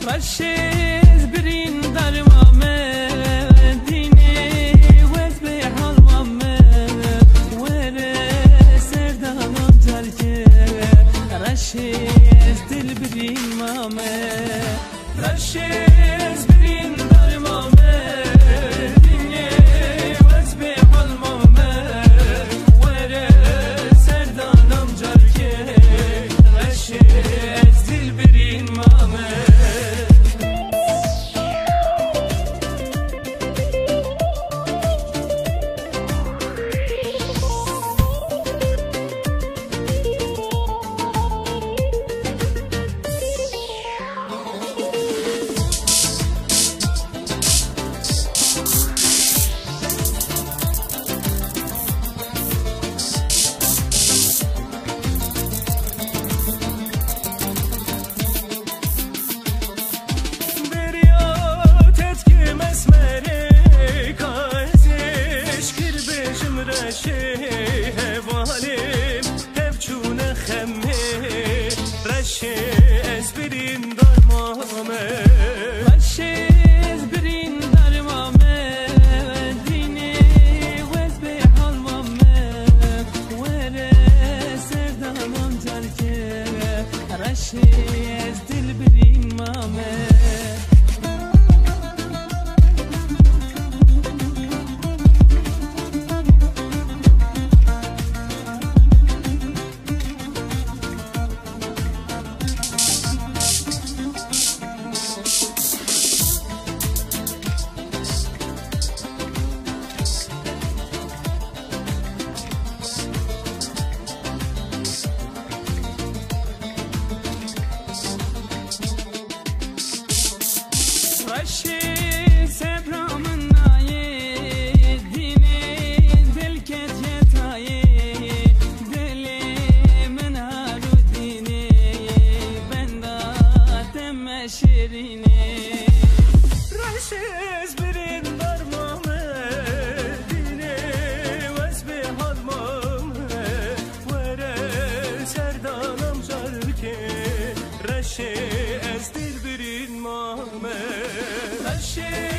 رشید برین در مامه دینی وز به حال مامه وره سردانم ترکه رشید دل برین مامه رشید برین در مامه دینی وز به حال مامه وره سردانم ترکه رشید دل برین مامه رشید دل برین مامه رشید سبرامن نایی دینی دل کت یتایی دلی من هارو دینی بنداتم شیرینی رشید برین در مامه دینی وز به حال مامه وره سردانم جرکه رشید از دل برین مامه She